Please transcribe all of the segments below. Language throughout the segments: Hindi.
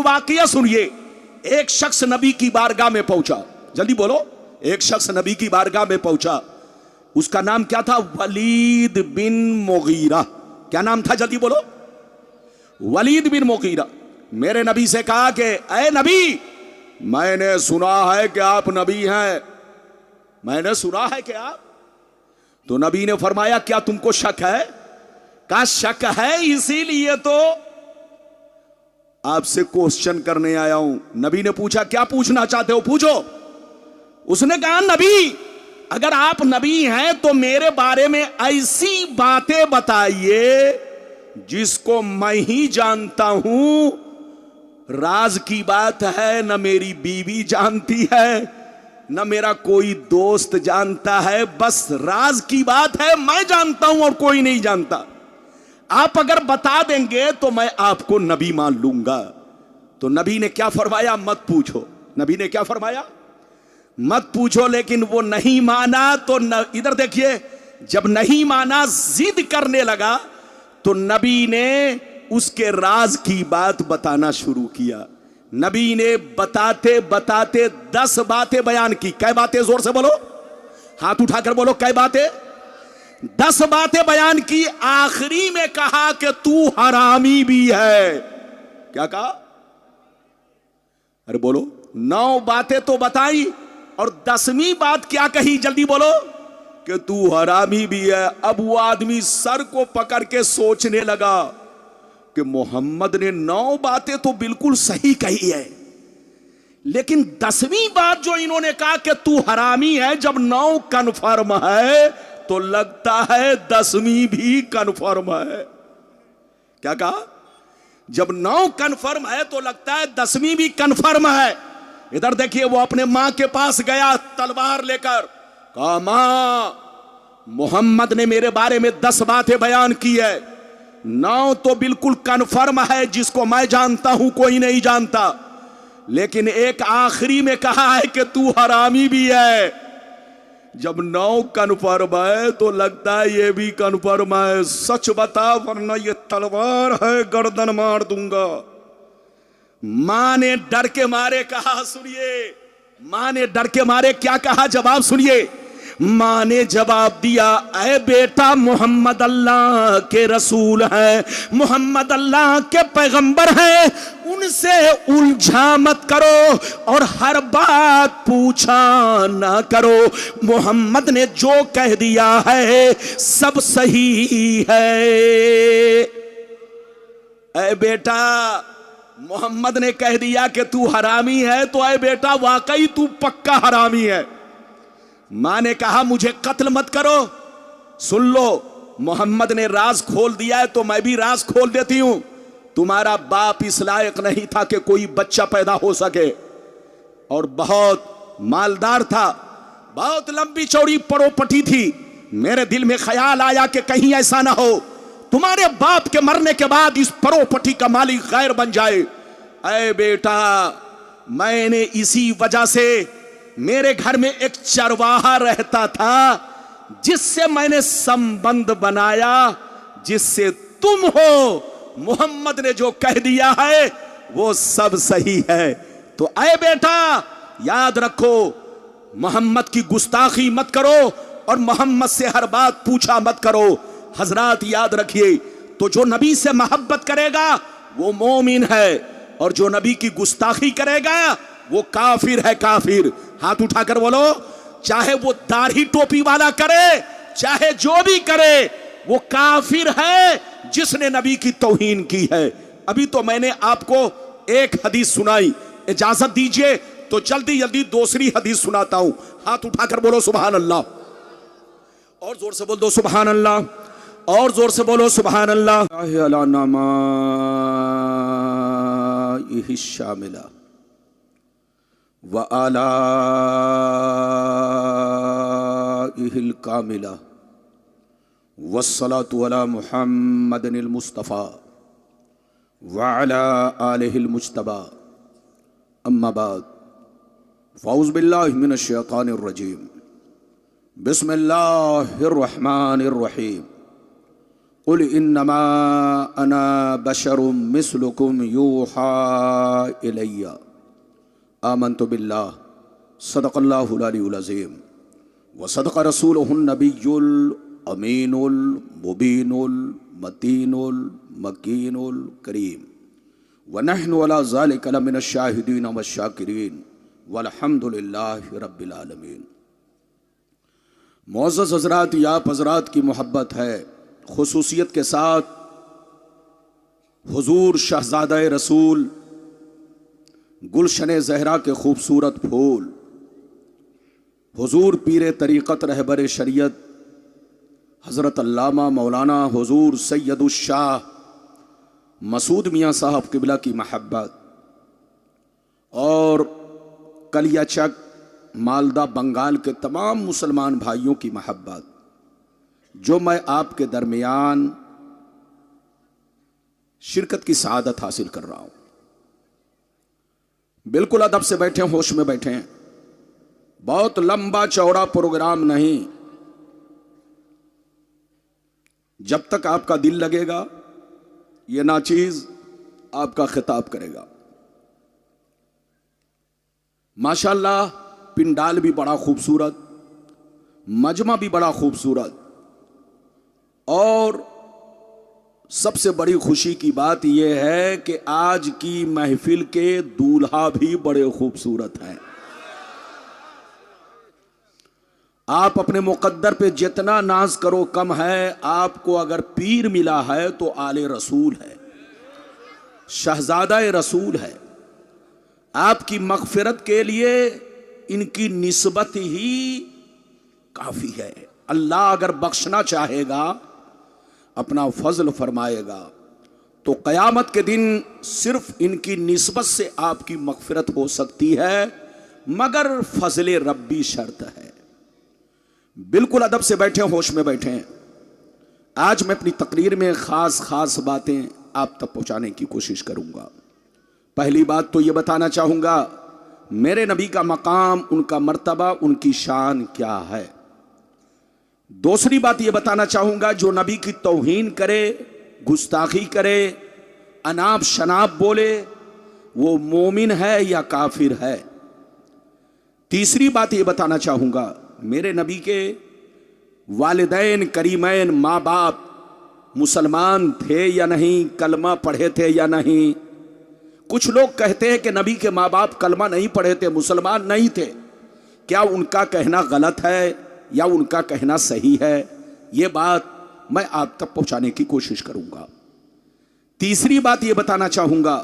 वाकया सुनिए। एक शख्स नबी की बारगाह में पहुंचा, जल्दी बोलो। एक शख्स नबी की बारगाह में पहुंचा, उसका नाम क्या था? वलीद बिन मुगीरा। क्या नाम था? जल्दी बोलो। वलीद बिन मुगीरा। मेरे नबी से कहा कि ऐ नबी, मैंने सुना है कि आप नबी हैं, मैंने सुना है कि आप। तो नबी ने फरमाया क्या तुमको शक है? का शक है, इसीलिए तो आपसे क्वेश्चन करने आया हूं। नबी ने पूछा क्या पूछना चाहते हो, पूछो। उसने कहा नबी, अगर आप नबी हैं तो मेरे बारे में ऐसी बातें बताइए जिसको मैं ही जानता हूं। राज की बात है, न मेरी बीवी जानती है, न मेरा कोई दोस्त जानता है, बस राज की बात है, मैं जानता हूं और कोई नहीं जानता। आप अगर बता देंगे तो मैं आपको नबी मान लूंगा। तो नबी ने क्या फरमाया? मत पूछो। नबी ने क्या फरमाया? मत पूछो। लेकिन वो नहीं माना तो इधर देखिए, जब नहीं माना, जिद करने लगा, तो नबी ने उसके राज की बात बताना शुरू किया। नबी ने बताते बताते 10 बातें बयान की। कै बातें? जोर से बोलो, हाथ उठाकर बोलो, कै बातें? 10 बातें बयान की। आखिरी में कहा कि तू हरामी भी है। क्या कहा? अरे बोलो। 9 बातें तो बताई और 10वीं बात क्या कही? जल्दी बोलो, कि तू हरामी भी है। अब वो आदमी सर को पकड़ के सोचने लगा कि मोहम्मद ने 9 बातें तो बिल्कुल सही कही है, लेकिन 10वीं बात जो इन्होंने कहा कि तू हरामी है, जब 9 कन्फर्म है तो लगता है 10वीं भी कन्फर्म है। क्या कहा? जब 9 कन्फर्म है तो लगता है 10वीं भी कन्फर्म है। इधर देखिए, वो अपने मां के पास गया तलवार लेकर, कहा मां, मोहम्मद ने मेरे बारे में 10 बातें बयान की है, 9 तो बिल्कुल कन्फर्म है, जिसको मैं जानता हूं कोई नहीं जानता, लेकिन एक आखिरी में कहा है कि तू हरामी भी है। जब 9 कन्फर्म है तो लगता है ये भी कन्फर्म है। सच बता वरना ये तलवार है, गर्दन मार दूंगा। मां ने डर के मारे कहा, सुनिए, मां ने डर के मारे क्या कहा? जवाब सुनिए। मां ने जवाब दिया, ऐ बेटा, मोहम्मद अल्लाह के रसूल हैं, मोहम्मद अल्लाह के पैगंबर हैं, उनसे उलझा मत करो और हर बात पूछा ना करो। मोहम्मद ने जो कह दिया है सब सही है। ऐ बेटा, मोहम्मद ने कह दिया कि तू हरामी है, तो ऐ बेटा वाकई तू पक्का हरामी है। मां ने कहा मुझे कत्ल मत करो। सुन लो, मोहम्मद ने राज खोल दिया है तो मैं भी राज खोल देती हूं। तुम्हारा बाप इस लायक नहीं था कि कोई बच्चा पैदा हो सके, और बहुत मालदार था, बहुत लंबी चौड़ी प्रॉपर्टी थी। मेरे दिल में ख्याल आया कि कहीं ऐसा ना हो तुम्हारे बाप के मरने के बाद इस प्रॉपर्टी का मालिक गैर बन जाए। ऐ बेटा, मैंने इसी वजह से, मेरे घर में एक चरवाहा रहता था जिससे मैंने संबंध बनाया, जिससे तुम हो। मोहम्मद ने जो कह दिया है वो सब सही है। तो ऐ बेटा याद रखो, मोहम्मद की गुस्ताखी मत करो और मोहम्मद से हर बात पूछा मत करो। हजरात याद रखिए, तो जो नबी से मोहब्बत करेगा वो मोमिन है, और जो नबी की गुस्ताखी करेगा वो काफिर है, काफिर। हाथ उठाकर बोलो, चाहे वो दाढ़ी टोपी वाला करे, चाहे जो भी करे, वो काफिर है जिसने नबी की तौहीन की है। अभी तो मैंने आपको एक हदीस सुनाई, इजाजत दीजिए तो जल्दी जल्दी दूसरी हदीस सुनाता हूं। हाथ उठाकर बोलो सुभान अल्लाह, और जोर से बोल दो सुभान अल्लाह, और जोर से बोलो सुभान अल्लाह। शामिला व आला इहिल कामिला वस्सलातु अला मुहम्मदिल मुस्तफ़ा व अला आलिहिल मुज्तबा, अम्मा बाद, फ़ौज़ बिल्लाहि मिनश शैतानिर रजीम, बिस्मिल्लाहिर रहमानिर रहीम। कुल इन्नमा अना बशरुम मिस्लुकुम यूहा इलैया आमन्तु बिल्लाह सदक़ल्लाहुल अलीयुल अज़ीम व सदक़ रसूलुहुन नबियुल अमीनुल मुबीनुल मतीनुल मकीनुल करीम व नहनु अला ज़ालिका लमिनश शाहिदीन व शाकिरीन वल्हम्दुलिल्लाहि रब्बिल आलमीन। मुअज़्ज़ज़ हज़रात, आप हज़रात की मोहब्बत है खुसूसियत के साथ हुजूर शहज़ादा रसूल गुलशन ज़हरा के खूबसूरत फूल हुजूर पीर तरीक़त रहबर शरीयत हज़रत अल्लामा मौलाना हुजूर सैयदुश शाह मसूद मियाँ साहब क़िबला की महब्बत और कलियाचक मालदा बंगाल के तमाम मुसलमान भाइयों की महब्बत जो मैं आपके दरमियान शिरकत की सआदत हासिल कर रहा हूं। बिल्कुल अदब से बैठे, होश में बैठे। बहुत लंबा चौड़ा प्रोग्राम नहीं, जब तक आपका दिल लगेगा ये नाचीज आपका खिताब करेगा। माशाअल्लाह, पिंडाल भी बड़ा खूबसूरत, मजमा भी बड़ा खूबसूरत, और सबसे बड़ी खुशी की बात यह है कि आज की महफिल के दूल्हा भी बड़े खूबसूरत हैं। आप अपने मुकद्दर पे जितना नाज करो कम है। आपको अगर पीर मिला है तो आले रसूल है, शहजादा रसूल है। आपकी मग़फ़िरत के लिए इनकी निस्बत ही काफ़ी है। अल्लाह अगर बख्शना चाहेगा, अपना फजल फरमाएगा, तो क़यामत के दिन सिर्फ इनकी निस्बत से आपकी मग़फ़िरत हो सकती है, मगर फजल रब्बी शर्त है। बिल्कुल अदब से बैठे, होश में बैठे। आज मैं अपनी तकरीर में ख़ास बातें आप तक पहुँचाने की कोशिश करूँगा। पहली बात तो ये बताना चाहूँगा मेरे नबी का मकाम, उनका मर्तबा, उनकी शान क्या है। दूसरी बात ये बताना चाहूँगा जो नबी की तौहीन करे, गुस्ताखी करे, अनाप शनाप बोले, वो मोमिन है या काफिर है। तीसरी बात ये बताना चाहूँगा मेरे नबी के वालिदैन करीमैन, माँ बाप मुसलमान थे या नहीं, कलमा पढ़े थे या नहीं। कुछ लोग कहते हैं कि नबी के माँ बाप कलमा नहीं पढ़े थे, मुसलमान नहीं थे। क्या उनका कहना गलत है या उनका कहना सही है? ये बात मैं आप तक पहुंचाने की कोशिश करूंगा। तीसरी बात ये बताना चाहूंगा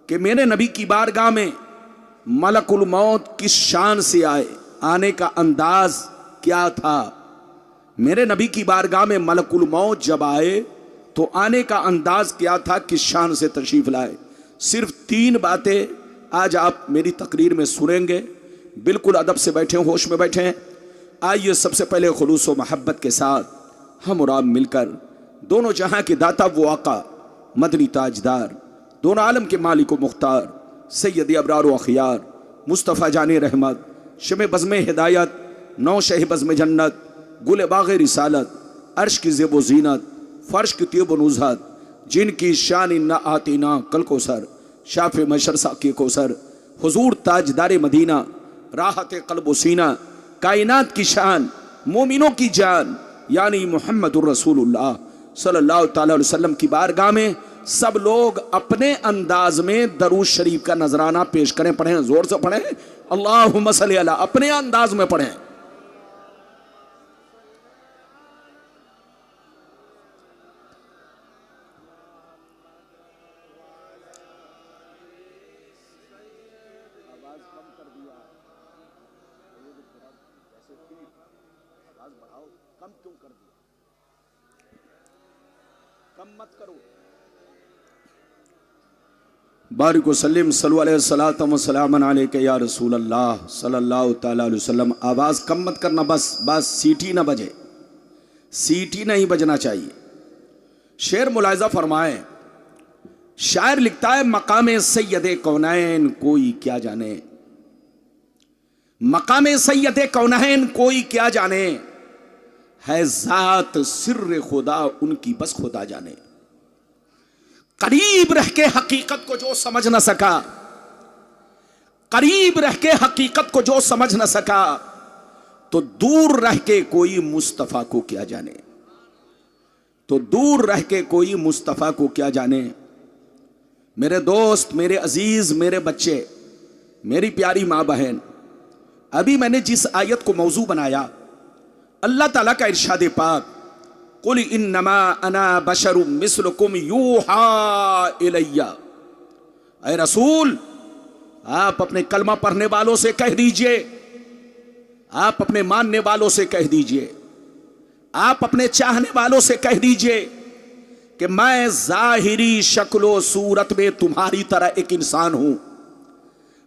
कि मेरे नबी की बारगाह में मलकुल मौत किस शान से आए, आने का अंदाज क्या था। मेरे नबी की बारगाह में मलकुल मौत जब आए तो आने का अंदाज क्या था, किस शान से तशरीफ लाए। सिर्फ 3 बातें आज आप मेरी तकरीर में सुनेंगे। बिल्कुल अदब से बैठे, होश में बैठे। आइए सबसे पहले खुलूस व मोहब्बत के साथ हम और आप मिलकर दोनों जहां के दाता वो आका, मदनी ताजदार, दोनों आलम के मालिक व मुख्तार, सैयद अबरार व अखियार, मुस्तफ़ा जाने रहमत, शमे बज़्म हिदायत, नौ शह बज़्म जन्नत, गुल बाग़ रिसालत, अर्श की ज़ेब ज़ीनत, फ़र्श की तीब नुज़हत, जिनकी शान न आतीना कल कोसर, शाफ़ मशर साक़ी कोसर, हुजूर ताजदार मदीना, राहत क़ल्ब सीना, कायनात की शान, मोमिनों की जान, यानी मुहम्मदुर रसूलुल्लाह सल्लल्लाहु तआला अलैहि वसल्लम की बारगाह में सब लोग अपने अंदाज में दरूद शरीफ का नजराना पेश करें। पढ़ें, जोर से पढ़ें, अल्लाहुम्मा सल्ली अला, अपने अंदाज में पढ़ें। कम क्यों कर दिया? कम मत करो। बारिक वसल्लम सल्लु अलैहि सलातम व सलामन अलैका या रसूल अल्लाह सल्लल्लाहु तआला अलैहि वसल्लम। आवाज़ कम मत करना, बस सीटी ना बजे, सीटी नहीं बजना चाहिए। शेर मुलाहिज़ा फरमाए, शायर लिखता है मकाम सैयद कौनैन कोई क्या जाने, मकाम सैयद कौनैन कोई क्या जाने, है जात सिर्र खुदा उनकी बस खुदा जाने। करीब रह के हकीकत को जो समझ न सका, करीब रह के हकीकत को जो समझ न सका, तो दूर रह के कोई मुस्तफा को क्या जाने, तो दूर रह के कोई मुस्तफा को क्या जाने। मेरे दोस्त, मेरे अजीज, मेरे बच्चे, मेरी प्यारी माँ बहन, अभी मैंने जिस आयत को मौजू बनाया, अल्लाह ताला का इरशाद पाक, कुल इन्नमा अना बशरुम मिस्लुकुम यूहा इलैया। ऐ रसूल, आप अपने कलमा पढ़ने वालों से कह दीजिए, आप अपने मानने वालों से कह दीजिए, आप अपने चाहने वालों से कह दीजिए कि मैं जाहिरी शक्लो सूरत में तुम्हारी तरह एक इंसान हूं,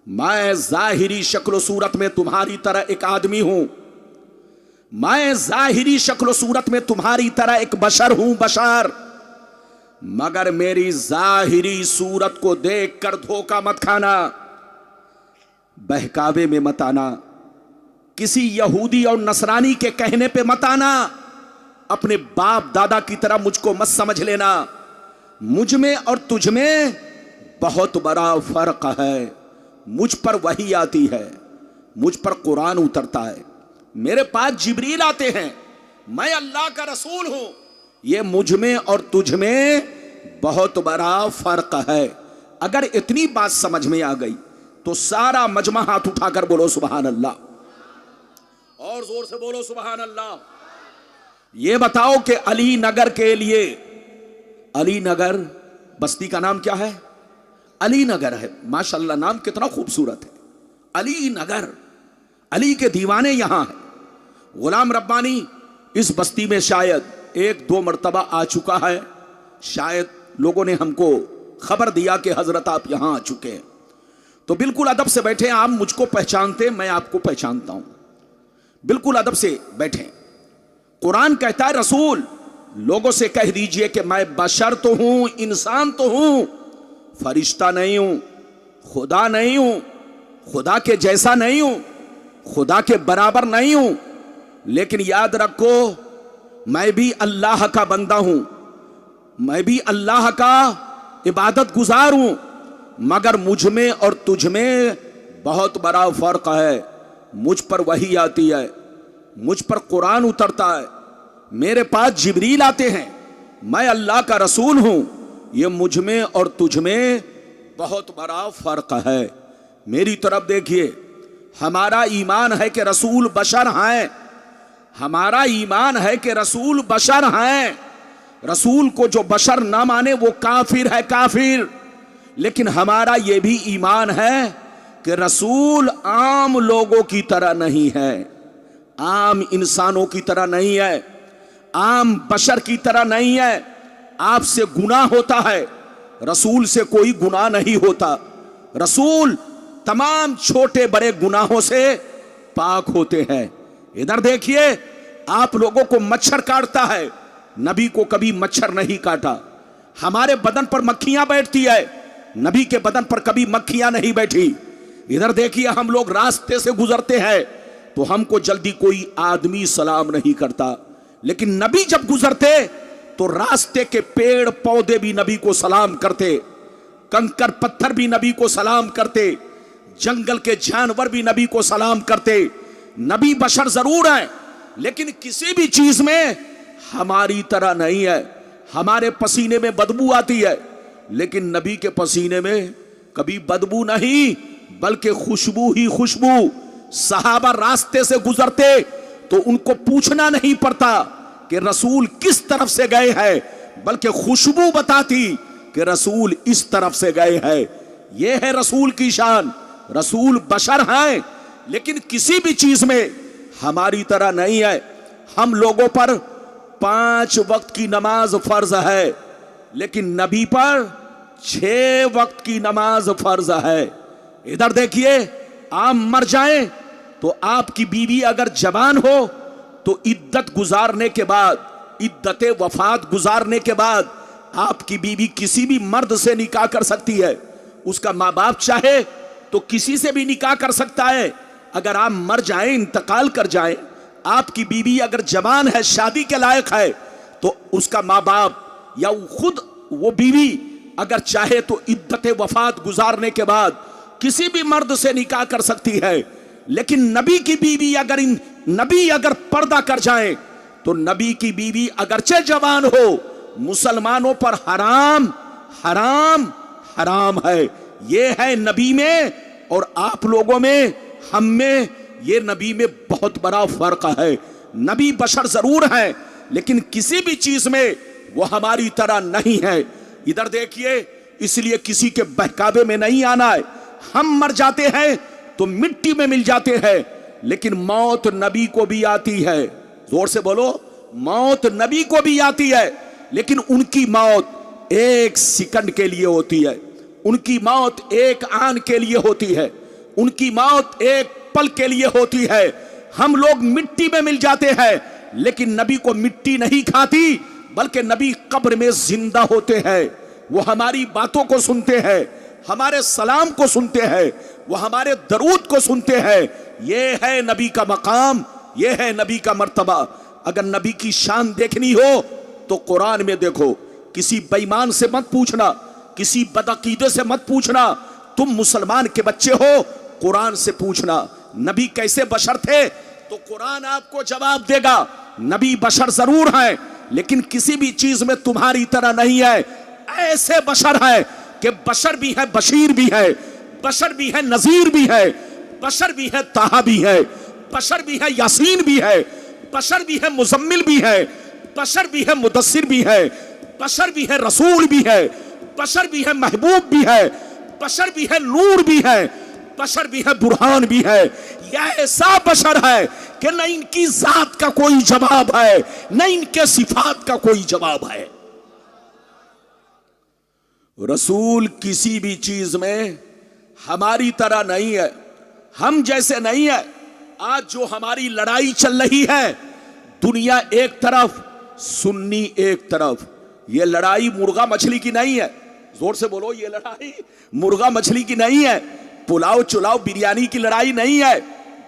मैं जाहिरी शक्लो सूरत में तुम्हारी तरह एक आदमी हूं, मैं जाहिरी शक्लो सूरत में तुम्हारी तरह एक बशर हूं, बशर। मगर मेरी जाहिरी सूरत को देखकर धोखा मत खाना, बहकावे में मत आना, किसी यहूदी और नसरानी के कहने पे मत आना, अपने बाप दादा की तरह मुझको मत समझ लेना। मुझ में और तुझ में बहुत बड़ा फर्क है। मुझ पर वही आती है, मुझ पर कुरान उतरता है, मेरे पास जिब्रील आते हैं, मैं अल्लाह का रसूल हूं। ये मुझ में और तुझ में बहुत बड़ा फर्क है। अगर इतनी बात समझ में आ गई तो सारा मजमा हाथ उठाकर बोलो सुभान अल्लाह, और जोर से बोलो सुभान अल्लाह। ये बताओ कि अली नगर के लिए, अली नगर बस्ती का नाम क्या है? अली नगर है। माशाल्लाह, नाम कितना खूबसूरत है, अली नगर। अली के दीवाने यहां हैं। गुलाम रब्बानी इस बस्ती में शायद 1-2 मरतबा आ चुका है। शायद लोगों ने हमको खबर दिया कि हजरत आप यहां आ चुके हैं। तो बिल्कुल अदब से बैठे। आप मुझको पहचानते, मैं आपको पहचानता हूं। बिल्कुल अदब से बैठे। कुरान कहता है रसूल लोगों से कह दीजिए कि मैं बशर तो हूं, इंसान तो हूं, फरिश्ता नहीं हूं, खुदा नहीं हूं, खुदा के जैसा नहीं हूं, खुदा के बराबर नहीं हूं। लेकिन याद रखो, मैं भी अल्लाह का बंदा हूं, मैं भी अल्लाह का इबादत गुजार हूं। मगर मुझ में और तुझ में बहुत बड़ा फर्क है। मुझ पर वही आती है, मुझ पर कुरान उतरता है, मेरे पास जिब्रील आते हैं, मैं अल्लाह का रसूल हूं। ये मुझ में और तुझ में बहुत बड़ा फर्क है। मेरी तरफ देखिए, हमारा ईमान है कि रसूल बशर हैं, हमारा ईमान है कि रसूल बशर हैं। रसूल को जो बशर ना माने वो काफिर है, काफिर। लेकिन हमारा ये भी ईमान है कि रसूल आम लोगों की तरह नहीं है, आम इंसानों की तरह नहीं है, आम बशर की तरह नहीं है। आपसे गुनाह होता है, रसूल से कोई गुनाह नहीं होता। रसूल तमाम छोटे बड़े गुनाहों से पाक होते हैं। इधर देखिए, आप लोगों को मच्छर काटता है, नबी को कभी मच्छर नहीं काटा। हमारे बदन पर मक्खियां बैठती है, नबी के बदन पर कभी मक्खियां नहीं बैठी। इधर देखिए, हम लोग रास्ते से गुजरते हैं तो हमको जल्दी कोई आदमी सलाम नहीं करता, लेकिन नबी जब गुजरते तो रास्ते के पेड़ पौधे भी नबी को सलाम करते, कंकर पत्थर भी नबी को सलाम करते, जंगल के जानवर भी नबी को सलाम करते। नबी बशर जरूर है, लेकिन किसी भी चीज में हमारी तरह नहीं है। हमारे पसीने में बदबू आती है, लेकिन नबी के पसीने में कभी बदबू नहीं, बल्कि खुशबू ही खुशबू। सहाबा रास्ते से गुजरते तो उनको पूछना नहीं पड़ता कि रसूल किस तरफ से गए हैं, बल्कि खुशबू बताती कि रसूल इस तरफ से गए हैं। यह है रसूल की शान। रसूल बशर हैं, लेकिन किसी भी चीज में हमारी तरह नहीं है। हम लोगों पर 5 वक्त की नमाज फर्ज है, लेकिन नबी पर 6 वक्त की नमाज फर्ज है। इधर देखिए, आप मर जाएं तो आपकी बीवी अगर जवान हो तो इद्दत गुजारने के बाद, इद्दत वफात गुजारने के बाद आपकी बीवी किसी भी मर्द से निकाह कर सकती है। उसका माँ बाप चाहे तो किसी से भी निकाह कर सकता है। अगर आप मर जाएं, इंतकाल कर जाएं, आपकी बीवी अगर जवान है, शादी के लायक है, तो उसका माँ बाप या खुद वो बीवी अगर चाहे तो इद्दत वफात गुजारने के बाद किसी भी मर्द से निकाह कर सकती है। लेकिन नबी की बीवी नबी अगर पर्दा कर जाए तो नबी की बीवी अगरचे जवान हो, मुसलमानों पर हराम हराम हराम है। ये है नबी में और आप लोगों में, हम में, ये नबी में बहुत बड़ा फर्क है। नबी बशर जरूर है लेकिन किसी भी चीज में वो हमारी तरह नहीं है। इधर देखिए, इसलिए किसी के बहकावे में नहीं आना है। हम मर जाते हैं तो मिट्टी में मिल जाते हैं, लेकिन मौत नबी को भी आती है। जोर से बोलो, मौत नबी को भी आती है, लेकिन उनकी मौत एक सेकंड के लिए होती है, उनकी मौत एक आन के लिए होती है, उनकी मौत एक पल के लिए होती है। हम लोग मिट्टी में मिल जाते हैं, लेकिन नबी को मिट्टी नहीं खाती, बल्कि नबी कब्र में जिंदा होते हैं। वो हमारी बातों को सुनते हैं, हमारे सलाम को सुनते हैं, वो हमारे दरूद को सुनते हैं। ये है नबी का मकाम, ये है नबी का मर्तबा। अगर नबी की शान देखनी हो तो कुरान में देखो। किसी बेईमान से मत पूछना, किसी बदअकीदे से मत पूछना, तुम मुसलमान के बच्चे हो, कुरान से पूछना नबी कैसे बशर थे, तो कुरान आपको जवाब देगा। नबी बशर जरूर हैं, लेकिन किसी भी चीज में तुम्हारी तरह नहीं है। ऐसे बशर है कि बशर भी है, बशीर भी है, बशर भी है, नजीर भी है, बशर भी है, ताहा भी है, बशर भी है, यासीन भी है, बशर भी है, मुजम्मिल भी है, बशर भी है, मुदस्सिर भी है, बशर भी है, रसूल भी है, बशर भी है, महबूब भी है, बशर भी है, नूर भी है, बशर भी है, बुरहान भी है। यह ऐसा बशर है कि न इनकी जात का कोई जवाब है, न इनके सिफात का कोई जवाब है। रसूल किसी भी चीज में हमारी तरह नहीं है, हम जैसे नहीं है। आज जो हमारी लड़ाई चल रही है, दुनिया एक तरफ, सुन्नी एक तरफ, ये लड़ाई मुर्गा मछली की नहीं है। जोर से बोलो, ये लड़ाई मुर्गा मछली की नहीं है, पुलाव चुलाव बिरयानी की लड़ाई नहीं है,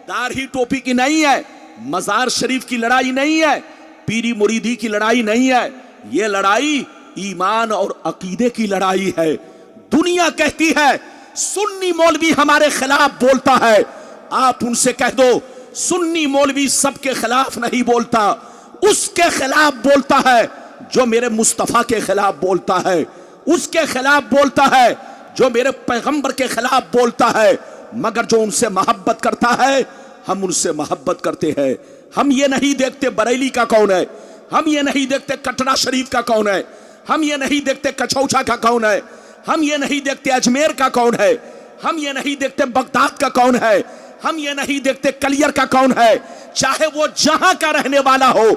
दाढ़ी टोपी की नहीं है, मजार शरीफ की लड़ाई नहीं है, पीरी मुरीदी की लड़ाई नहीं है। ये लड़ाई ईमान और अकीदे की लड़ाई है। दुनिया कहती है सुन्नी मौलवी हमारे खिलाफ बोलता है, आप उनसे कह दो सुन्नी मौलवी सबके खिलाफ नहीं बोलता, उसके खिलाफ बोलता है जो मेरे मुस्तफा के खिलाफ बोलता है, उसके खिलाफ बोलता है जो मेरे पैगंबर के खिलाफ बोलता है। मगर जो उनसे मोहब्बत करता है, हम उनसे मोहब्बत करते हैं। हम ये नहीं देखते बरेली का कौन है, हम ये नहीं देखते कटरा शरीफ का कौन है, हम ये नहीं देखते कचौचा का कौन है, हम ये नहीं देखते अजमेर का कौन है, हम ये नहीं देखते बगदाद का कौन है, हम ये नहीं देखते कलियर का कौन है। चाहे वो जहां का रहने वाला हो,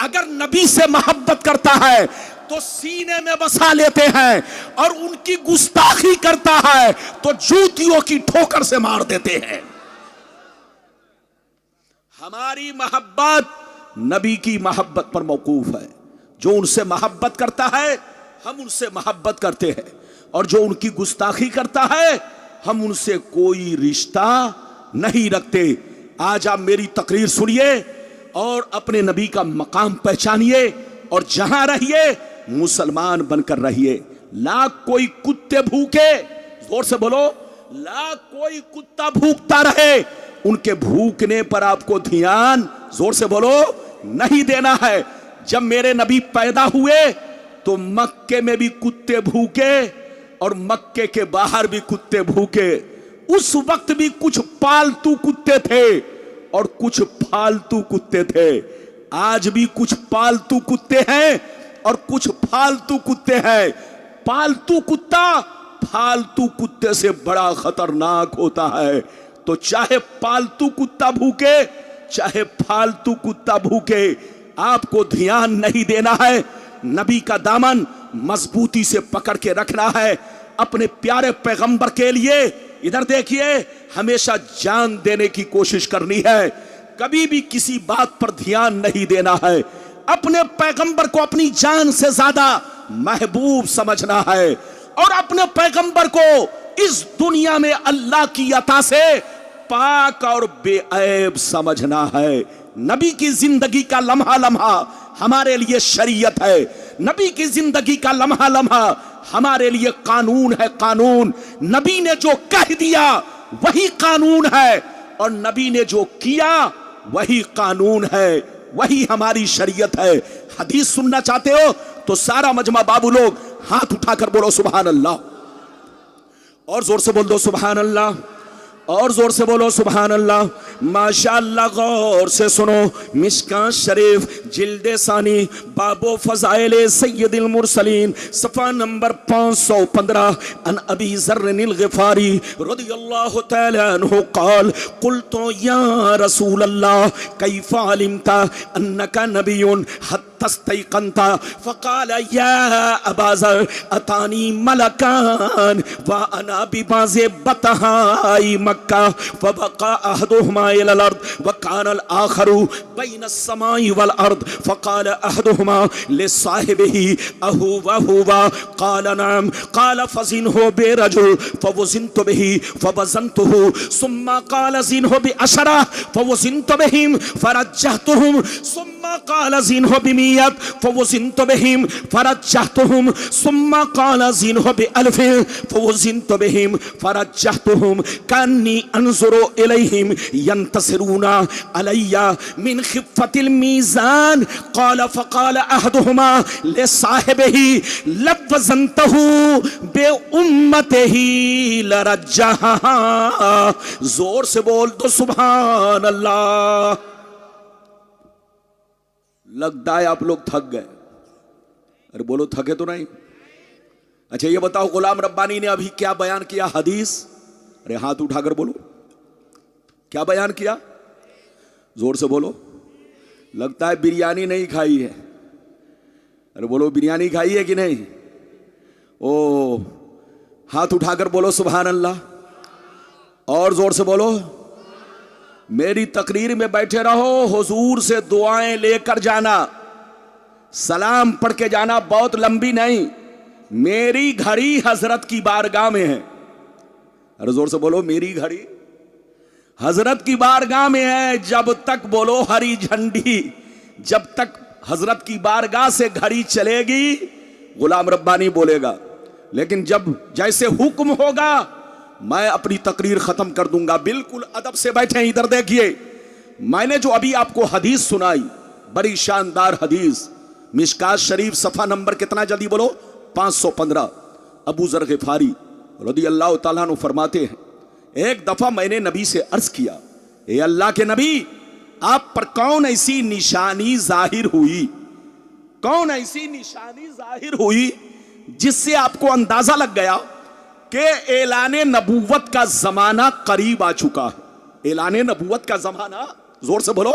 अगर नबी से मोहब्बत करता है तो सीने में बसा लेते हैं, और उनकी गुस्ताखी करता है तो जूतियों की ठोकर से मार देते हैं। हमारी मोहब्बत नबी की मोहब्बत पर मौकूफ है। जो उनसे मोहब्बत करता है, हम उनसे मोहब्बत करते हैं, और जो उनकी गुस्ताखी करता है, हम उनसे कोई रिश्ता नहीं रखते। आज आप मेरी तकरीर सुनिए और अपने नबी का मकाम पहचानिए, और जहां रहिए मुसलमान बनकर रहिए। लाख कोई कुत्ते भूखे, जोर से बोलो, लाख कोई कुत्ता भूखता रहे, उनके भूखने पर आपको ध्यान, जोर से बोलो, नहीं देना है। जब मेरे नबी पैदा हुए तो मक्के में भी कुत्ते भूखे और मक्के के बाहर भी कुत्ते भूखे। उस वक्त भी कुछ पालतू कुत्ते थे और कुछ फालतू कुत्ते थे। आज भी कुछ पालतू कुत्ते हैं और कुछ फालतू कुत्ते हैं। पालतू कुत्ता फालतू कुत्ते से बड़ा खतरनाक होता है। तो चाहे पालतू कुत्ता भूखे, चाहे फालतू कुत्ता भूखे, आपको ध्यान नहीं देना है। नबी का दामन मजबूती से पकड़ के रखना है अपने प्यारे पैगंबर के लिए। इधर देखिए, हमेशा जान देने की कोशिश करनी है, कभी भी किसी बात पर ध्यान नहीं देना है। अपने पैगंबर को अपनी जान से ज्यादा महबूब समझना है, और अपने पैगंबर को इस दुनिया में अल्लाह की अता से पाक और बेऐब समझना है। नबी की जिंदगी का लम्हा लम्हा हमारे लिए शरीयत है। नबी की जिंदगी का लम्हा लम्हा हमारे लिए कानून है। कानून नबी ने जो कह दिया वही कानून है, और नबी ने जो किया वही कानून है, वही हमारी शरीयत है। हदीस सुनना चाहते हो तो सारा मजमा बाबू लोग हाथ उठाकर बोलो सुभान अल्लाह, और जोर से बोल दो सुभान अल्लाह, और जोर से बोलो सुभान अल्लाह। माशाअल्लाह, गौर से सुनो। मिशकात शरीफ जिल्दे सानी बाबो फज़ाइल सय्यदुल मुरसलीन सफ़ा नंबर 515 अन अबी ज़र्रिल ग़िफ़ारी रज़ियल्लाहु तआला अन्हु क़ाल क़ुल्तु या रसूल अल्लाह कैफ़ अलिमता अन्नका नबियुन तस्तैक़नता फ़क़ाल या अबा ज़र अतानी मलकान व अना बिबाज़े बतहाई मक्का फ़बक़ा अहदुहुमा इलल अर्द व कानल आखरु बैन अस्समाई वल अर्द फ़क़ाल अहदुहुमा लिसाहिबिही अहु व हुवा क़ाल नअम क़ाल फ़ज़िनहु बिरजुल फ़वज़िनतु बिही फ़वज़नतुहु सुम्मा क़ाल ज़िनहु बिअशरा फ़वज़िनतु बिहिम फ़रज्जहतुहुम सुम्मा क़ाल ज़िनहु बिमियत फ़वज़िनतु बिहिम फ़रज्जहतुहुम सुम्मा क़ाल ज़िनहु बिअल्फ़िन फ़वज़िनतु बिहिम फ़रज्जहतुहुम कन्नी अनज़ुरु इलैहिम यंतसिरूना अलैया मिन ख़िफ़्फ़तिल मीज़ान क़ाल फ़क़ाल अहदुहुमा लिसाहिबिही लवज़नतहु बिउम्मतिही लरज्जहा। जोर से बोल दो सुभान अल्लाह। लगता है आप लोग थक गए। अरे बोलो थके तो नहीं। अच्छा ये बताओ, गुलाम रब्बानी ने अभी क्या बयान किया? हदीस। अरे हाथ उठाकर बोलो, क्या बयान किया? जोर से बोलो। लगता है बिरयानी नहीं खाई है। अरे बोलो बिरयानी खाई है कि नहीं? ओ हाथ उठाकर बोलो सुभान अल्लाह, और जोर से बोलो। मेरी तकरीर में बैठे रहो, हुजूर से दुआएं लेकर जाना, सलाम पढ़ के जाना, बहुत लंबी नहीं। मेरी घड़ी हजरत की बारगाह में है। अरे जोर से बोलो, मेरी घड़ी हजरत की बारगाह में है। जब तक बोलो हरी झंडी, जब तक हजरत की बारगाह से घड़ी चलेगी गुलाम रब्बानी बोलेगा, लेकिन जब जैसे हुक्म होगा मैं अपनी तकरीर खत्म कर दूंगा। बिल्कुल अदब से बैठे। इधर देखिए, मैंने जो अभी आपको हदीस सुनाई, बड़ी शानदार हदीस, मिशकात शरीफ सफा नंबर कितना जल्दी बोलो? 515। अबू ज़र ग़िफ़ारी रज़ियल्लाहु ताला अन्हु फरमाते हैं, एक दफा मैंने नबी से अर्ज किया, ए अल्लाह के नबी, आप पर कौन ऐसी निशानी जाहिर हुई, कौन ऐसी निशानी जाहिर हुई जिससे आपको अंदाजा लग गया कि ऐलाने नबूवत का जमाना करीब आ चुका है? ऐलाने नबूवत का जमाना, जोर से बोलो,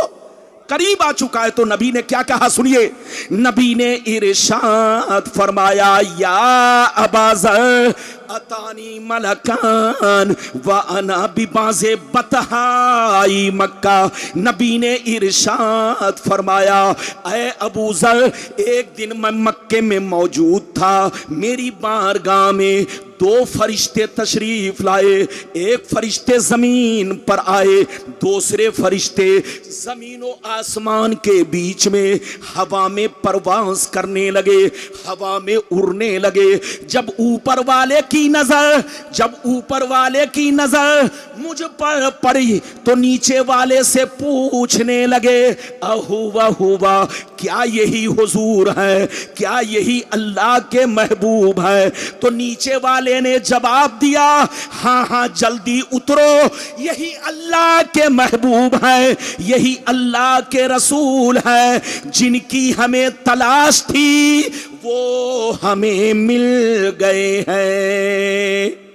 करीब आ चुका है। तो नबी ने क्या कहा सुनिए। नबी ने इरशाद फरमाया, या अबा ज़र अतानी मलकान व अना बिबाज़े बतहाई मक्का। नबी ने इरशाद फरमाया, ऐ अबू ज़र, एक दिन मैं मक्के में मौजूद था, मेरी बारगाह में दो फरिश्ते तशरीफ लाए। एक फरिश्ते जमीन पर आए, दूसरे फरिश्ते जमीन और आसमान के बीच में हवा में परवास करने लगे, हवा में उड़ने लगे। जब ऊपर वाले की नजर मुझ पर पड़ी तो नीचे वाले से पूछने लगे, अहुवा, क्या यही हुजूर है? क्या यही अल्लाह के महबूब है? तो नीचे वाले ने जवाब दिया, हाँ हाँ जल्दी उतरो, यही अल्लाह के महबूब है, यही अल्लाह के रसूल है, जिनकी हमें तलाश थी वो हमें मिल गए हैं।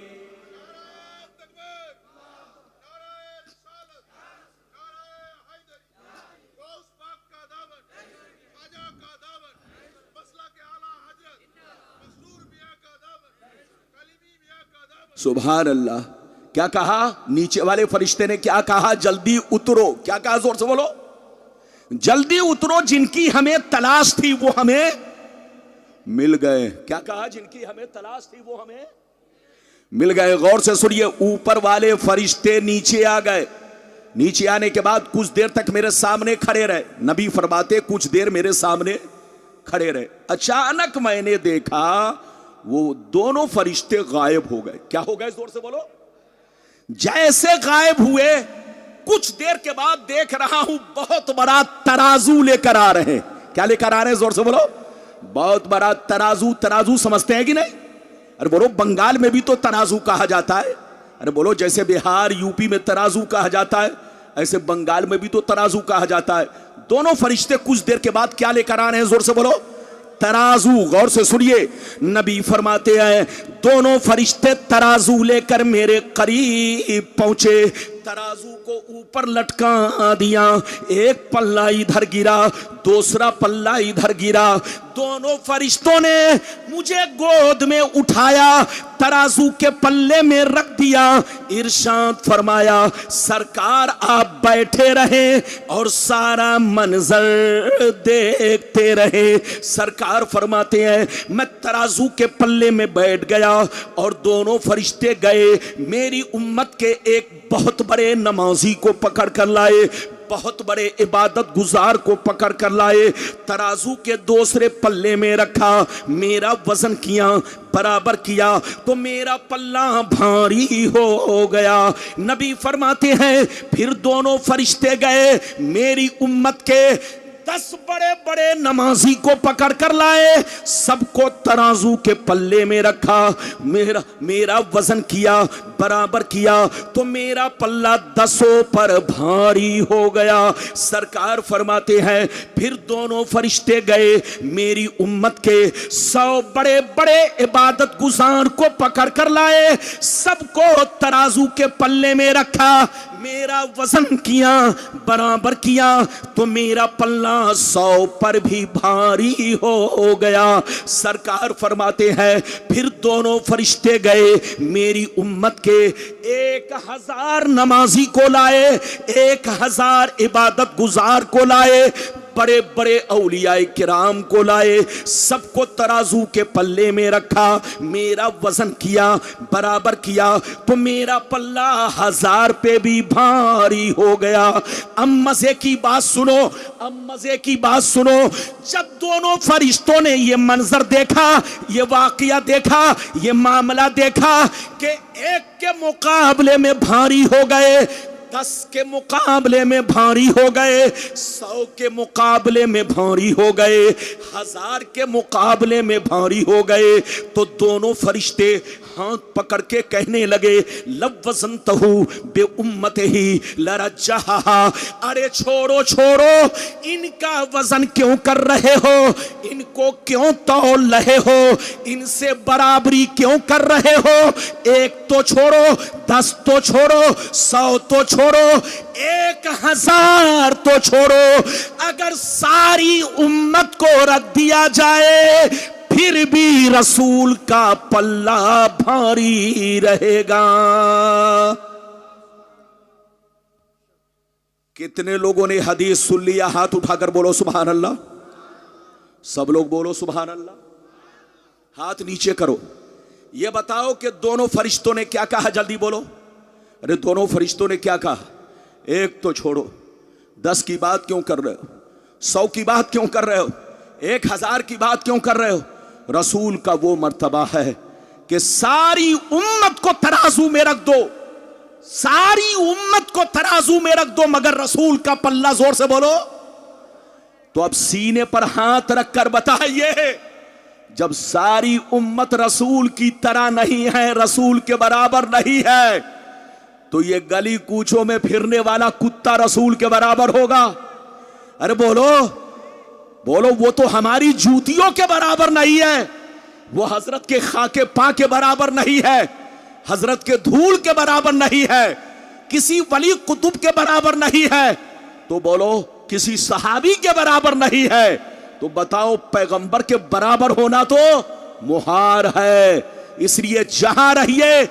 सुभान अल्लाह। क्या कहा नीचे वाले फरिश्ते ने? क्या कहा? जल्दी उतरो। क्या कहा? जोर से बोलो, जल्दी उतरो, जिनकी हमें तलाश थी वो हमें मिल गए। क्या कहा? जिनकी हमें तलाश थी वो हमें मिल गए। गौर से सुनिए, ऊपर वाले फरिश्ते नीचे आ गए। नीचे आने के बाद कुछ देर तक मेरे सामने खड़े रहे। नबी फरमाते कुछ देर मेरे सामने खड़े रहे। अचानक मैंने देखा वो दोनों फरिश्ते गायब हो गए। क्या हो गए, जोर से बोलो। जैसे गायब हुए कुछ देर के बाद देख रहा हूं बहुत बड़ा तराजू लेकर आ रहे हैं। क्या लेकर आ रहे हैं, जोर से बोलो। बहुत बड़ा तराजू। तराजू समझते हैं कि नहीं? अरे बोलो, बंगाल में भी तो तराजू कहा जाता है। अरे बोलो, जैसे बिहार यूपी में तराजू कहा जाता है, ऐसे बंगाल में भी तो तराजू कहा जाता है। दोनों फरिश्ते कुछ देर के बाद क्या लेकर आ रहे हैं, जोर से बोलो। तराजू। गौर से सुनिए, नबी फरमाते हैं दोनों फरिश्ते तराजू लेकर मेरे करीब पहुंचे। तराजू को ऊपर लटका दिया। एक पल्ला इधर गिरा, दूसरा पल्ला इधर गिरा। दोनों फरिश्तों ने मुझे गोद में उठाया, तराजू के पल्ले में रख दिया। इरशाद फरमाया, सरकार आप बैठे रहे और सारा मंजर देखते रहे। सरकार फरमाते हैं मैं तराजू के पल्ले में बैठ गया और दोनों फरिश्ते गए मेरी उम्मत के एक बहुत बड़े नमाजी को पकड़ कर लाए, बहुत बड़े इबादत गुजार को पकड़ कर लाए। तराजू के दूसरे पल्ले में रखा, मेरा वजन किया, बराबर किया तो मेरा पल्ला भारी हो गया। नबी फरमाते हैं फिर दोनों फरिश्ते गए मेरी उम्मत के 10 बड़े बड़े नमाजी को पकड़ कर लाए, सबको तराजू के पल्ले में रखा, मेरा वजन किया, बराबर किया तो मेरा पल्ला 10 पर भारी हो गया। सरकार फरमाते हैं फिर दोनों फरिश्ते गए मेरी उम्मत के 100 बड़े बड़े इबादत गुजार को पकड़ कर लाए, सबको तराजू के पल्ले में रखा, मेरा वजन किया, बराबर किया तो मेरा पल्ला 100 पर भी भारी हो गया। सरकार फरमाते हैं फिर दोनों फरिश्ते गए मेरी उम्मत के 1000 नमाजी को लाए, 1000 इबादत गुजार को लाए, बड़े बड़े औलियाए किराम को लाए, सबको तराजू के पल्ले में रखा, मेरा वजन किया, बराबर किया तो मेरा पल्ला 1000 पे भी भारी हो गया। अब मजे की बात सुनो, अब मजे की बात सुनो। जब दोनों फरिश्तों ने ये मंजर देखा, ये वाकया देखा, ये मामला देखा कि एक के मुकाबले में भारी हो गए, 10 के मुकाबले में भारी हो गए, 100 के मुकाबले में भारी हो गए, 1000 के मुकाबले में भारी हो गए, तो दोनों फरिश्ते हाथ पकड़ के कहने लगे लवज़नतहु बे उम्मत ही लरज्जहा। अरे छोड़ो छोड़ो, इनका वजन क्यों कर रहे हो, इनको क्यों तौल रहे हो, इनसे बराबरी क्यों कर रहे हो। 1 तो छोड़ो, 10 तो छोड़ो, 100 तो छोड़ो, 1000 तो छोड़ो, अगर सारी उम्मत को रख दिया जाए फिर भी रसूल का पल्ला भारी रहेगा। कितने लोगों ने हदीस सुन लिया? हाथ उठाकर बोलो सुभान अल्लाह। सब लोग बोलो सुभान अल्लाह। हाथ नीचे करो। ये बताओ कि दोनों फरिश्तों ने क्या कहा, जल्दी बोलो। अरे दोनों फरिश्तों ने क्या कहा? 1 तो छोड़ो, 10 की बात क्यों कर रहे हो, 100 की बात क्यों कर रहे हो, 1000 की बात क्यों कर रहे हो। रसूल का वो मर्तबा है कि सारी उम्मत को तराजू में रख दो, सारी उम्मत को तराजू में रख दो, मगर रसूल का पल्ला, जोर से बोलो। तो अब सीने पर हाथ रखकर बताइए, जब सारी उम्मत रसूल की तरह नहीं है, रसूल के बराबर नहीं है, तो ये गली कूचों में फिरने वाला कुत्ता रसूल के बराबर होगा? अरे बोलो बोलो, वो तो हमारी जूतियों के बराबर नहीं है, वो हजरत के खाके पा के बराबर नहीं है, हजरत के धूल के बराबर नहीं है, किसी वली कुतुब के बराबर नहीं है, तो बोलो किसी सहाबी के बराबर नहीं है, तो बताओ पैगंबर के बराबर होना तो मुहार है। इसलिए जहां रहिए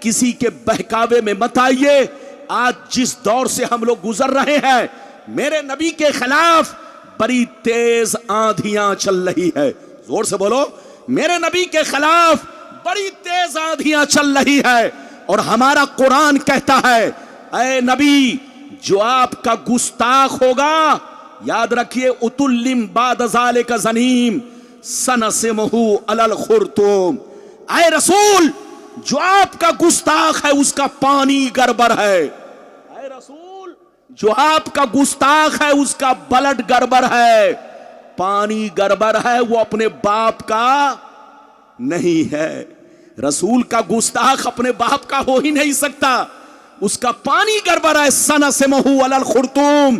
किसी के बहकावे में मत आइए। आज जिस दौर से हम लोग गुजर रहे हैं, मेरे नबी के खिलाफ बड़ी तेज आंधियां चल रही है। जोर से बोलो, मेरे नबी के खिलाफ बड़ी तेज आंधियां चल रही है और हमारा कुरान कहता है, ऐ नबी, जो आपका गुस्ताख होगा, याद रखिए, उतुल्लिम बाद ज़ालिका ज़नीम सनसिमहु अलल खुर्तुम। ऐ रसूल, जो आपका गुस्ताख है उसका पानी गड़बड़ है। ऐ रसूल, जो आपका गुस्ताख है उसका ब्लड गड़बड़ है, पानी गड़बड़ है, वो अपने बाप का नहीं है। रसूल का गुस्ताख अपने बाप का हो ही नहीं सकता, उसका पानी गड़बड़ है। सनसिमहु अलल खुर्तुम,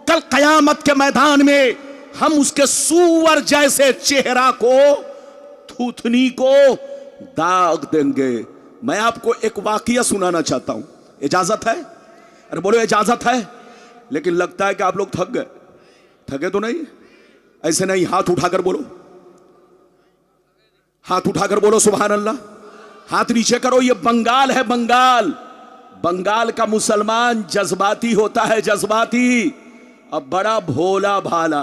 कल कयामत के मैदान में हम उसके सूअर जैसे चेहरा को, थूथनी को दाग देंगे। मैं आपको एक वाकया सुनाना चाहता हूं, इजाजत है? अरे बोलो इजाजत है। लेकिन लगता है कि आप लोग थक गए। थके तो नहीं? ऐसे नहीं, हाथ उठाकर बोलो, हाथ उठाकर बोलो सुभान अल्लाह। हाथ नीचे करो। ये बंगाल है, बंगाल। बंगाल का मुसलमान जज्बाती होता है, जज्बाती। अब बड़ा भोला भाला,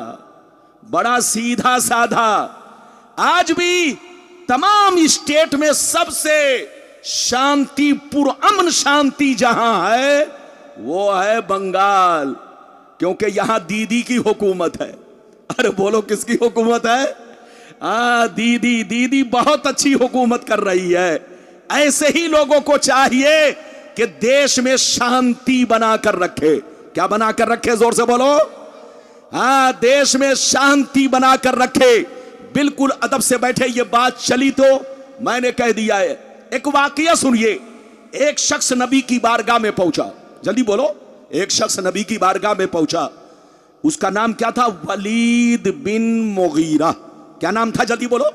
बड़ा सीधा साधा। आज भी तमाम स्टेट में सबसे शांतिपूर्ण, अमन शांति जहां है वो है बंगाल, क्योंकि यहां दीदी की हुकूमत है। अरे बोलो किसकी हुकूमत है? दीदी, दीदी बहुत अच्छी हुकूमत कर रही है। ऐसे ही लोगों को चाहिए कि देश में शांति बनाकर रखे। क्या बनाकर रखे? जोर से बोलो। देश में शांति बनाकर रखे। बिल्कुल अदब से बैठे। ये बात चली तो मैंने कह दिया है। एक वाकया सुनिए। एक शख्स नबी की बारगाह में पहुंचा। जल्दी बोलो। एक शख्स नबी की बारगाह में पहुंचा। उसका नाम क्या था? वलीद बिन मुगीरा। क्या नाम था? जल्दी बोलो।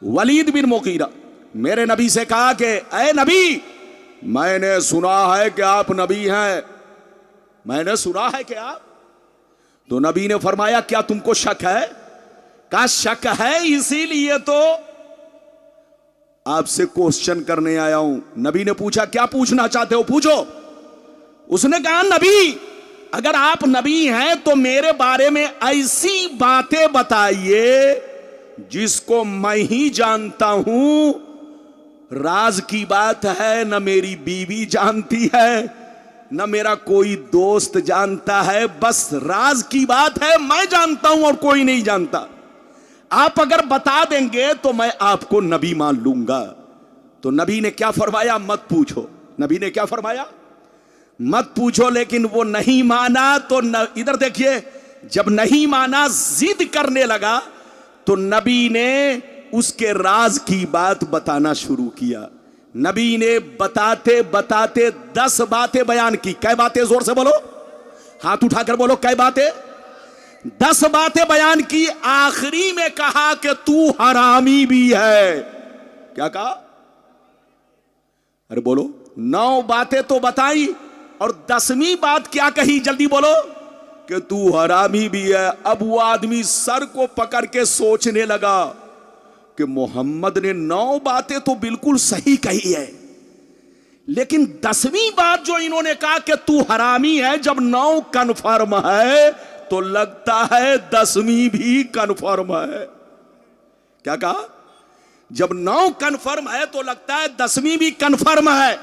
वलीद बिन मुगीरा। मेरे नबी से कहा कि ऐ नबी, मैंने सुना है कि आप नबी हैं, मैंने सुना है कि आप। तो नबी ने फरमाया, क्या तुमको शक है? का शक है, इसीलिए तो आपसे क्वेश्चन करने आया हूं। नबी ने पूछा, क्या पूछना चाहते हो? पूछो। उसने कहा, नबी, अगर आप नबी हैं तो मेरे बारे में ऐसी बातें बताइए जिसको मैं ही जानता हूं। राज की बात है, न मेरी बीवी जानती है, न मेरा कोई दोस्त जानता है। बस राज की बात है, मैं जानता हूं और कोई नहीं जानता। आप अगर बता देंगे तो मैं आपको नबी मान लूंगा। तो नबी ने क्या फरमाया? मत पूछो। नबी ने क्या फरमाया? मत पूछो। लेकिन वो नहीं माना तो इधर देखिए, जब नहीं माना, जिद करने लगा, तो नबी ने उसके राज की बात बताना शुरू किया। नबी ने बताते बताते 10 बातें बयान की। कै बातें? जोर से बोलो, हाथ उठाकर बोलो, कै बातें? 10 बातें बयान की। आखिरी में कहा कि तू हरामी भी है। क्या कहा? अरे बोलो। 9 बातें तो बताई और 10वीं बात क्या कही? जल्दी बोलो, कि तू हरामी भी है। अब वो आदमी सर को पकड़ के सोचने लगा कि मोहम्मद ने 9 बातें तो बिल्कुल सही कही है, लेकिन 10वीं बात जो इन्होंने कहा कि तू हरामी है, जब 9 कन्फर्म है तो लगता है 10वीं भी कन्फर्म है। क्या कहा? जब 9 कन्फर्म है तो लगता है 10वीं भी कन्फर्म है।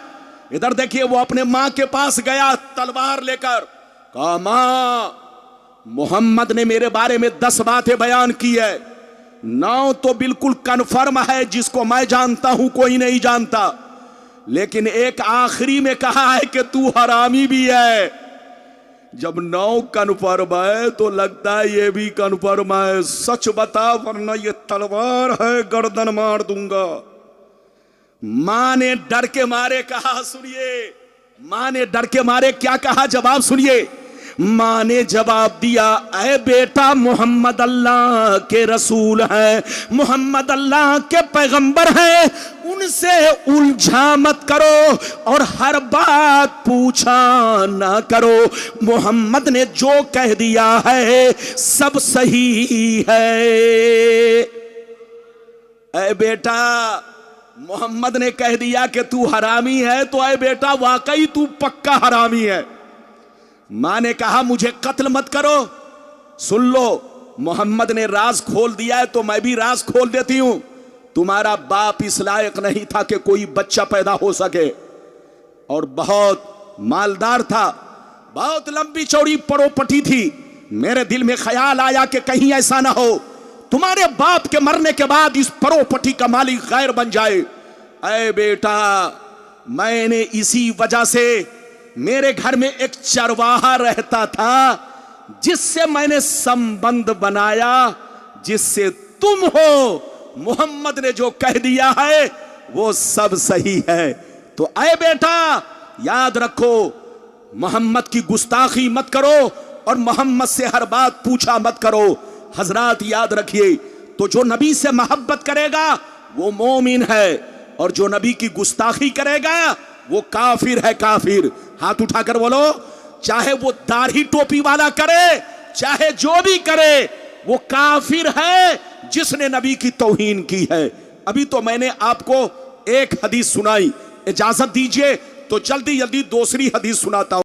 इधर देखिए, वो अपने मां के पास गया तलवार लेकर। कहा, मां, मोहम्मद ने मेरे बारे में 10 बातें बयान की है। 9 तो बिल्कुल कन्फर्म है, जिसको मैं जानता हूं कोई नहीं जानता, लेकिन एक आखिरी में कहा है कि तू हरामी भी है। जब 9 कन्फर्म है तो लगता है ये भी कन्फर्म है। सच बता, वरना ये तलवार है, गर्दन मार दूंगा। मां ने डर के मारे कहा, सुनिए, मां ने डर के मारे क्या कहा? जवाब सुनिए। मां ने जवाब दिया, ऐ बेटा, मोहम्मद अल्लाह के रसूल हैं, मोहम्मद अल्लाह के पैगंबर हैं, उनसे उलझा मत करो और हर बात पूछा ना करो। मोहम्मद ने जो कह दिया है सब सही है। ऐ बेटा, मोहम्मद ने कह दिया कि तू हरामी है, तो ऐ बेटा वाकई तू पक्का हरामी है। मां ने कहा, मुझे कत्ल मत करो। सुन लो, मोहम्मद ने राज खोल दिया है तो मैं भी राज खोल देती हूं। तुम्हारा बाप इस लायक नहीं था कि कोई बच्चा पैदा हो सके, और बहुत मालदार था, बहुत लंबी चौड़ी प्रॉपर्टी थी। मेरे दिल में ख्याल आया कि कहीं ऐसा ना हो तुम्हारे बाप के मरने के बाद इस प्रॉपर्टी का मालिक गैर बन जाए। ऐ बेटा, मैंने इसी वजह से, मेरे घर में एक चरवाहा रहता था जिससे मैंने संबंध बनाया, जिससे तुम हो। मोहम्मद ने जो कह दिया है वो सब सही है। तो ऐ बेटा याद रखो, मोहम्मद की गुस्ताखी मत करो और मोहम्मद से हर बात पूछा मत करो। हजरात याद रखिए, तो जो नबी से मोहब्बत करेगा वो मोमिन है, और जो नबी की गुस्ताखी करेगा वो काफिर है, काफिर। हाथ उठाकर बोलो, चाहे वो दाढ़ी टोपी वाला करे, चाहे जो भी करे, वो काफिर है जिसने नबी की तौहीन की है। अभी तो मैंने आपको एक हदीस सुनाई, इजाजत दीजिए तो जल्दी जल्दी दूसरी हदीस सुनाता हूं।